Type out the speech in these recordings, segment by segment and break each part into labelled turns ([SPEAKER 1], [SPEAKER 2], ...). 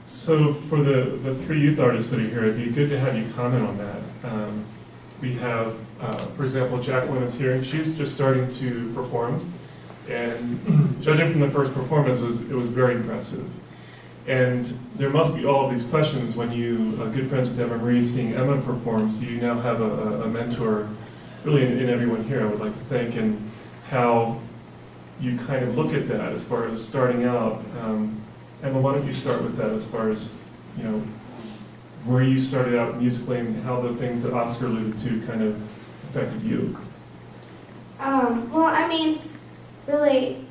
[SPEAKER 1] So for the three youth artists that are here, it'd be good to have you comment on that. We have, for example, Jacqueline's here, and she's just starting to perform. And judging from the first performance, it was very impressive. And there must be all of these questions when you are good friends with Emma Marie, seeing Emma perform, so you now have a mentor, really in everyone here, I would like to thank, and how you kind of look at that as far as starting out. Emma, why don't you start with that as far as, you know, where you started out musically and how the things that Oscar alluded to kind of affected you?
[SPEAKER 2] Well, I mean, really,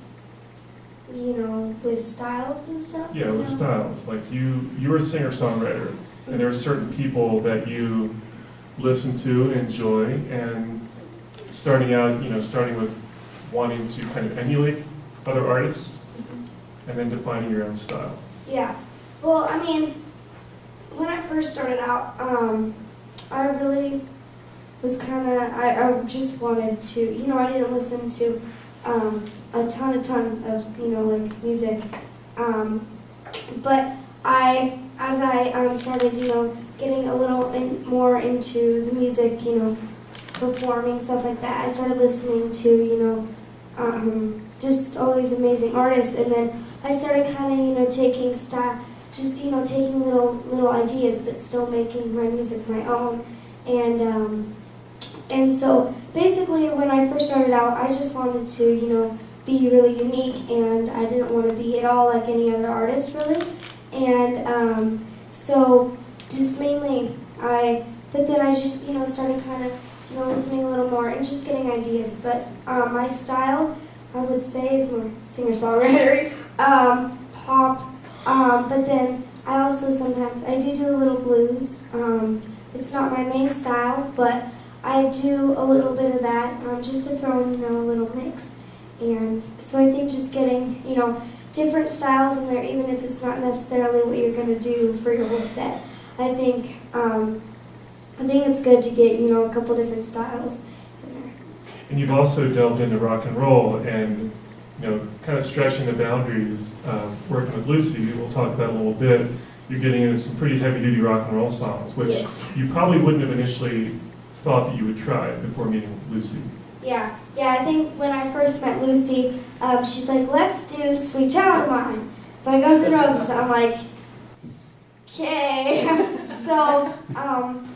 [SPEAKER 2] you know, with styles and stuff?
[SPEAKER 1] Yeah, with styles. Like you're a singer-songwriter, and there are certain people that you listen to and enjoy, and starting out, you know, starting with wanting to kind of emulate other artists, and then defining your own style.
[SPEAKER 2] Yeah. Well, I mean, when I first started out, I really was kind of, I just wanted to, you know, I didn't listen to a ton of, you know, like music. But as I started, you know, getting a little more into the music, you know, performing, stuff like that, I started listening to, you know, just all these amazing artists, and then I started kind of, you know, taking style, just, you know, taking little ideas, but still making my music my own, and so basically when I first started out, I just wanted to, you know, be really unique, and I didn't want to be at all like any other artist, really, and so just mainly but then I just, you know, started kind of, you know, listening a little more and just getting ideas, but my style, I would say, is more singer-songwriter, pop, but then I also sometimes, I do a little blues. It's not my main style, but I do a little bit of that, just to throw in, you know, a little mix. And so I think just getting, you know, different styles in there, even if it's not necessarily what you're going to do for your whole set. I think it's good to get, you know, a couple different styles in there.
[SPEAKER 1] And you've also delved into rock and roll, and, you know, kind of stretching the boundaries, working with Lucy, we'll talk about in a little bit. You're getting into some pretty heavy-duty rock and roll songs, which
[SPEAKER 2] Yes.
[SPEAKER 1] you probably wouldn't have initially thought that you would try before meeting Lucy.
[SPEAKER 2] Yeah, I think when I first met Lucy, she's like, let's do Sweet Child of Mine by Guns N' Roses. I'm like, okay. So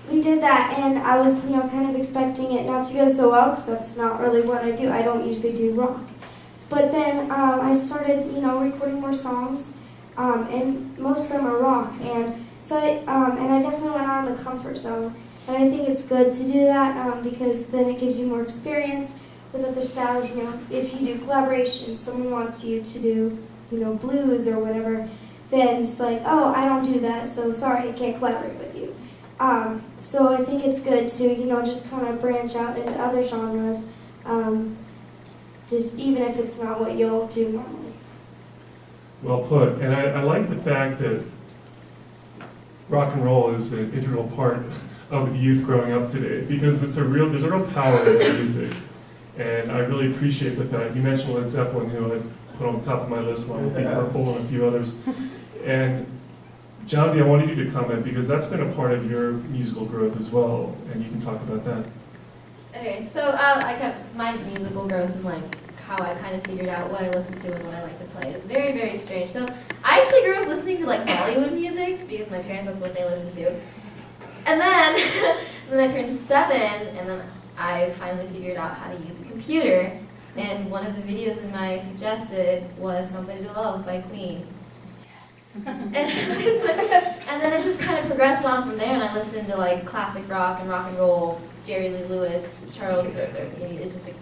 [SPEAKER 2] we did that, and I was, you know, kind of expecting it not to go so well, because that's not really what I do. I don't usually do rock. But then I started, you know, recording more songs, and most of them are rock. And so and I definitely went out of the comfort zone. And I think it's good to do that because then it gives you more experience with other styles. You know, if you do collaborations, someone wants you to do, you know, blues or whatever, then it's like, oh, I don't do that, so sorry, I can't collaborate with you. So I think it's good to, you know, just kind of branch out into other genres, just even if it's not what you'll do normally.
[SPEAKER 1] Well put. And I like the fact that rock and roll is an integral part of the youth growing up today, because there's a real power in the music. And I really appreciate the fact, you mentioned Led Zeppelin, who I put on the top of my list along with Deep Purple and a few others. And John, I wanted you to comment, because that's been a part of your musical growth as well, and you can talk about that.
[SPEAKER 3] Okay, so I kept my musical growth and like how I kind of figured out what I listen to and what I like to play. It's very, very strange. So I actually grew up listening to like Bollywood music, because my parents, that's what they listened to. And then, then I turned 7, and then I finally figured out how to use a computer. And one of the videos in my suggested was "Somebody to Love" by Queen. Yes. and then it just kind of progressed on from there, and I listened to like classic rock and roll, Jerry Lee Lewis, Charles. It's just like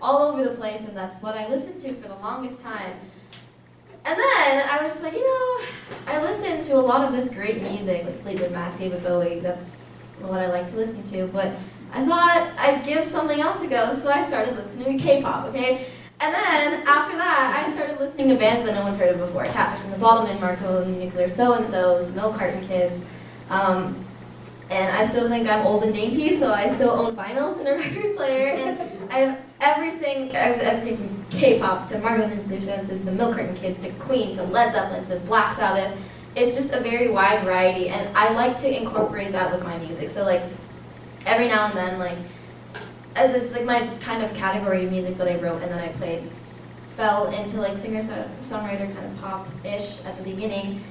[SPEAKER 3] all over the place, and that's what I listened to for the longest time. And then I was just like, you know, I listened to a lot of this great music, like Fleetwood Mac, David Bowie, that's what I like to listen to, but I thought I'd give something else a go, so I started listening to K-pop, okay? And then, after that, I started listening to bands that no one's heard of before, Catfish and the Bottlemen, Marco and the Nuclear So-and-So's, Milk Carton Kids, and I still think I'm old and dainty, so I still own vinyls and a record player, and I have everything from K-pop to Margo and the Nuclear So-and-So's to the Milk Carton Kids to Queen to Led Zeppelin to Black Sabbath, it's just a very wide variety, and I like to incorporate that with my music. So like every now and then, like it's like my kind of category of music that I wrote and then I played fell into like singer-songwriter kind of pop-ish at the beginning.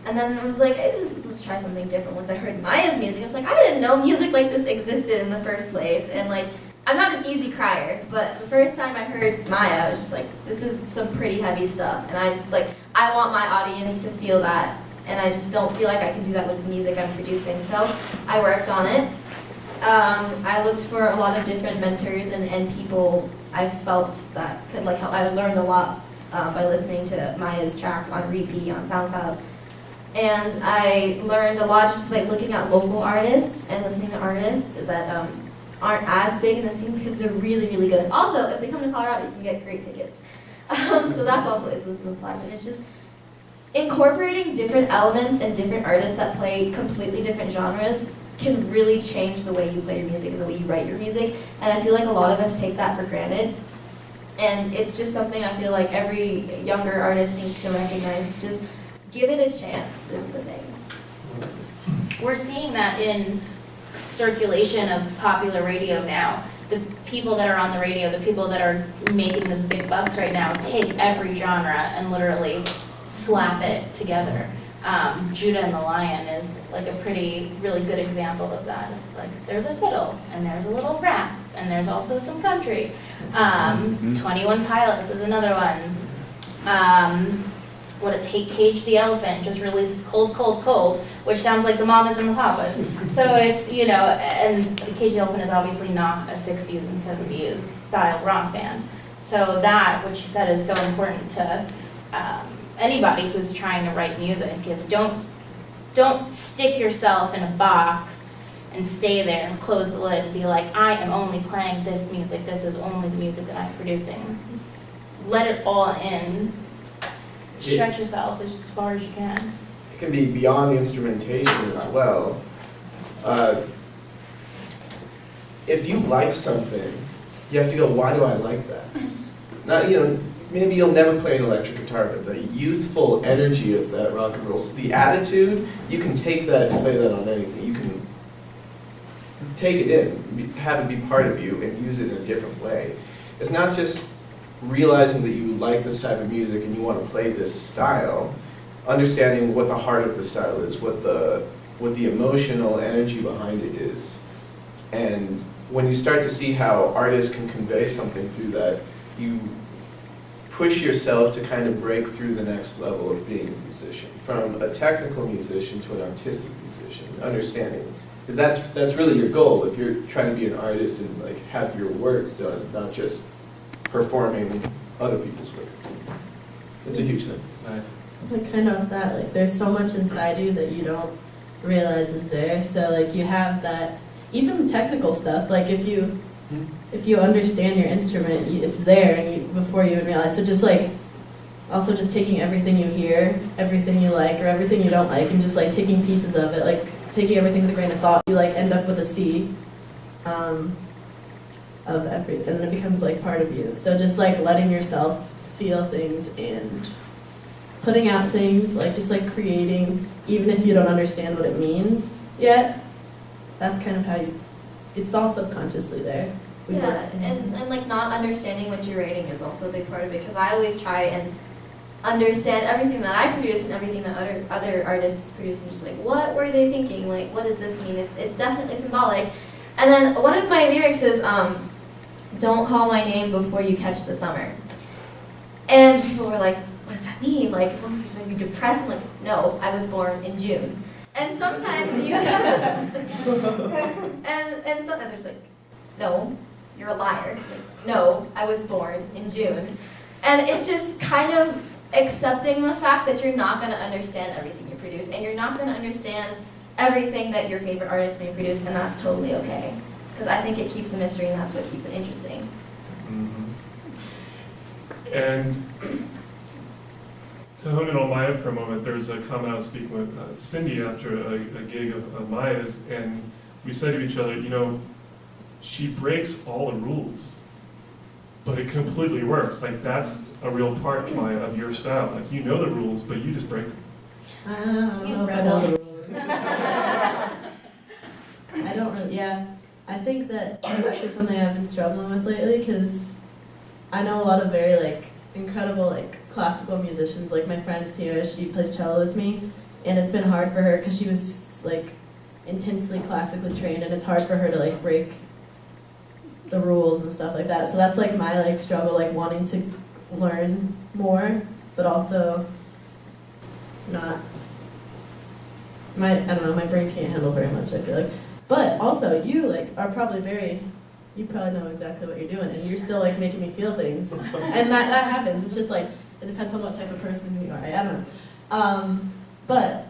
[SPEAKER 3] And then I was like, let's try something different. Once I heard Maya's music, I was like, I didn't know music like this existed in the first place. And like, I'm not an easy crier, but the first time I heard Maya, I was just like, this is some pretty heavy stuff. And I just like, I want my audience to feel that. And I just don't feel like I can do that with the music I'm producing. So I worked on it. I looked for a lot of different mentors and people I felt that could like help. I learned a lot by listening to Maya's tracks on repeat on SoundCloud. And I learned a lot just like looking at local artists and listening to artists that aren't as big in the scene because they're really, really good. Also, if they come to Colorado, you can get great tickets. So that's also it's a plus. And it's just incorporating different elements and different artists that play completely different genres can really change the way you play your music and the way you write your music. And I feel like a lot of us take that for granted. And it's just something I feel like every younger artist needs to recognize. Just give it a chance is the thing.
[SPEAKER 4] We're seeing that in circulation of popular radio now. The people that are on the radio, the people that are making the big bucks right now, take every genre and literally slap it together. Judah and the Lion is like a really good example of that. It's like there's a fiddle and there's a little rap and there's also some country. 21 Pilots is another one. Cage the Elephant just released Cold, Cold, Cold, which sounds like the Mamas and the Papas. So it's, and Cage the Elephant is obviously not a 60s and 70s style rock band. So that, what she said, is so important to anybody who's trying to write music, is don't stick yourself in a box and stay there and close the lid and be like, I am only playing this music, this is only the music that I'm producing. Let it all in. Stretch yourself as far as you can.
[SPEAKER 5] It can be beyond the instrumentation as well. If you like something, you have to go, why do I like that? Now, maybe you'll never play an electric guitar, but the youthful energy of that rock and roll, the attitude, you can take that and play that on anything. You can take it in, have it be part of you, and use it in a different way. It's not just realizing that you like this type of music and you want to play this style, understanding what the heart of the style is, what the emotional energy behind it is. And when you start to see how artists can convey something through that, you push yourself to kind of break through the next level of being a musician, from a technical musician to an artistic musician, understanding. Because that's really your goal if you're trying to be an artist and like have your work done, not just performing other people's work. It's a huge thing.
[SPEAKER 6] Like kind of that, like there's so much inside you that you don't realize is there. So like you have that, even the technical stuff, like if you understand your instrument, it's there and before you even realize. So just like, also just taking everything you hear, everything you like or everything you don't like, and just like taking pieces of it, like taking everything with a grain of salt, you like end up with a seed of everything, and it becomes like part of you. So just like letting yourself feel things and putting out things, like just like creating, even if you don't understand what it means yet, that's kind of how it's all subconsciously there.
[SPEAKER 3] Yeah, and like not understanding what you're writing is also a big part of it, because I always try and understand everything that I produce and everything that other artists produce. I'm just like, what were they thinking? Like, what does this mean? It's definitely symbolic. And then one of my lyrics is, don't call my name before you catch the summer. And people were like, what does that mean? Like, are you depressed? I'm like, no, I was born in June. And sometimes you and there's like, no, you're a liar. Like, no, I was born in June. And it's just kind of accepting the fact that you're not going to understand everything you produce, and you're not going to understand everything that your favorite artist may produce, and that's totally okay. Because I think it keeps the mystery, and that's what keeps it interesting.
[SPEAKER 1] Mm-hmm. And to hone in on Maya for a moment, there was a comment I was speaking with Cindy after a gig of Maya's, and we said to each other, she breaks all the rules, but it completely works. Like, that's a real part, Maya, of your style. Like, you know the rules, but you just break them.
[SPEAKER 6] I don't
[SPEAKER 4] You
[SPEAKER 6] know if I know the rules. I don't really, yeah. I think that it's actually something I've been struggling with lately because I know a lot of very like incredible like classical musicians. Like my friend Sierra, she plays cello with me, and it's been hard for her because she was like intensely classically trained, and it's hard for her to like break the rules and stuff like that. So that's like my like struggle, like wanting to learn more, but also not. I don't know, my brain can't handle very much, I feel like. But also, you like are probably you probably know exactly what you're doing, and you're still like making me feel things. And that happens. It's just like, it depends on what type of person you are. I don't know. But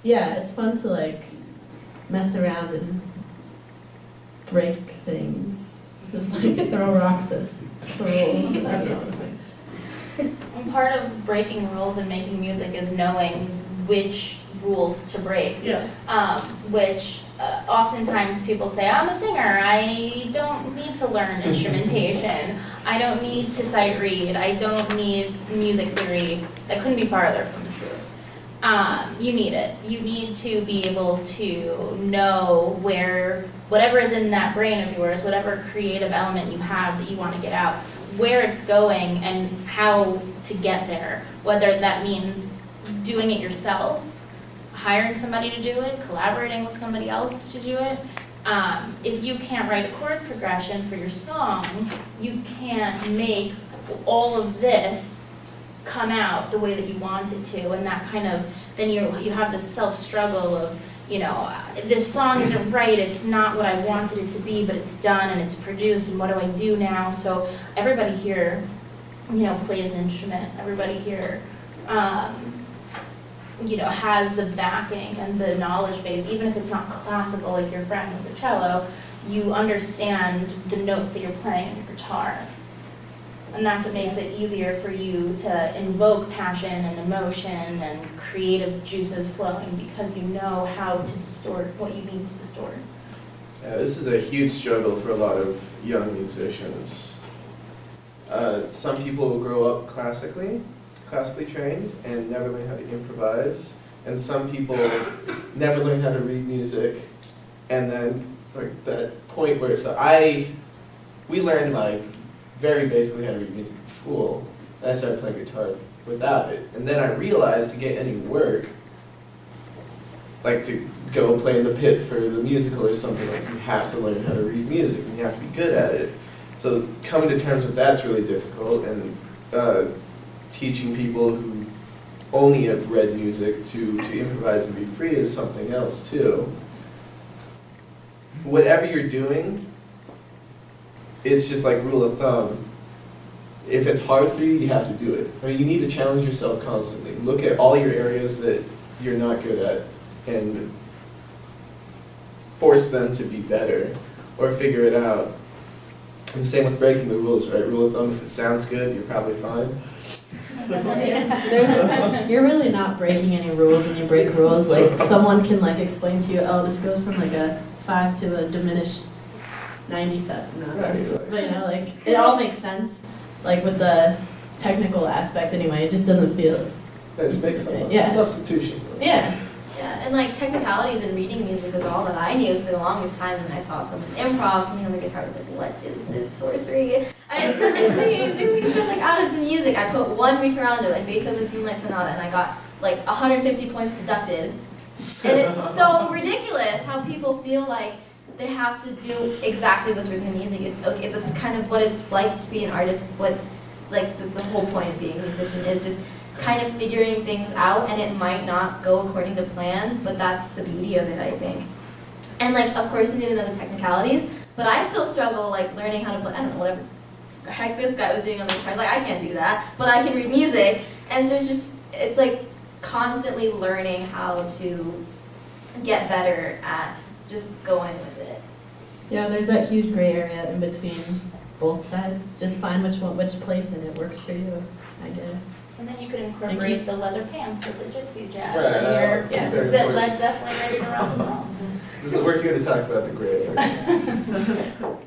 [SPEAKER 6] yeah, it's fun to like mess around and break things. Just like throw rocks at the rules. I don't know what I'm saying.
[SPEAKER 4] And part of breaking rules and making music is knowing which rules to break.
[SPEAKER 6] Yeah.
[SPEAKER 4] Which oftentimes people say, I'm a singer, I don't need to learn instrumentation, I don't need to sight read, I don't need music theory. That couldn't be farther from the truth. You need it. You need to be able to know where, whatever is in that brain of yours, whatever creative element you have that you want to get out, where it's going and how to get there. Whether that means doing it yourself, hiring somebody to do it, collaborating with somebody else to do it. If you can't write a chord progression for your song, you can't make all of this come out the way that you want it to, and that kind of, then you have this self-struggle of, you know, this song isn't right, it's not what I wanted it to be, but it's done and it's produced, and what do I do now? So everybody here, you know, plays an instrument. Everybody here, you know, has the backing and the knowledge base, even if it's not classical like your friend with the cello, you understand the notes that you're playing on your guitar. And that's what makes it easier for you to invoke passion and emotion and creative juices flowing, because you know how to distort what you need to distort.
[SPEAKER 5] Yeah, this is a huge struggle for a lot of young musicians. Some people will grow up classically trained and never learn how to improvise, and some people never learn how to read music, and then like that point where we learned like very basically how to read music in school, and I started playing guitar without it, and then I realized to get any work, like to go play in the pit for the musical or something, like you have to learn how to read music and you have to be good at it. So coming to terms with that's really difficult, and teaching people who only have read music to improvise and be free is something else too. Whatever you're doing, it's just like rule of thumb. If it's hard for you, you have to do it. I mean, you need to challenge yourself constantly. Look at all your areas that you're not good at and force them to be better or figure it out. And same with breaking the rules, right? Rule of thumb, if it sounds good, you're probably fine.
[SPEAKER 6] You're really not breaking any rules when you break rules. Like someone can like explain to you, oh, this goes from like a 5 to a diminished 97. No, but you know, like it all makes sense. Like with the technical aspect, anyway, it just doesn't feel.
[SPEAKER 5] That just makes sense.
[SPEAKER 6] Yeah.
[SPEAKER 5] Substitution.
[SPEAKER 6] Yeah.
[SPEAKER 3] Yeah, and like technicalities in reading music was all that I knew for the longest time. And I saw someone improv me on the guitar. I was like, what is this sorcery? I started singing, doing stuff like out of the music. I put one ritornando, like Beethoven's Moonlight Sonata, and I got like 150 points deducted. And it's so ridiculous how people feel like they have to do exactly what's written in music. It's okay. That's kind of what it's like to be an artist. It's what, like, that's the whole point of being a musician, is just kind of figuring things out, and it might not go according to plan, but that's the beauty of it, I think. And like, of course, you need to know the technicalities, but I still struggle like learning how to play, I don't know, whatever the heck this guy was doing on the guitar. Like, I can't do that, but I can read music, and so it's like constantly learning how to get better at just going with it.
[SPEAKER 6] Yeah, there's that huge gray area in between both sides. Just find which place in it works for you, I guess.
[SPEAKER 4] And then you could incorporate the leather pants with the gypsy jazz,
[SPEAKER 5] Right,
[SPEAKER 4] and
[SPEAKER 5] that's
[SPEAKER 4] your
[SPEAKER 5] very
[SPEAKER 4] Led
[SPEAKER 5] important.
[SPEAKER 4] Zeppelin ready to rock and roll.
[SPEAKER 5] We're here to talk about the gray area.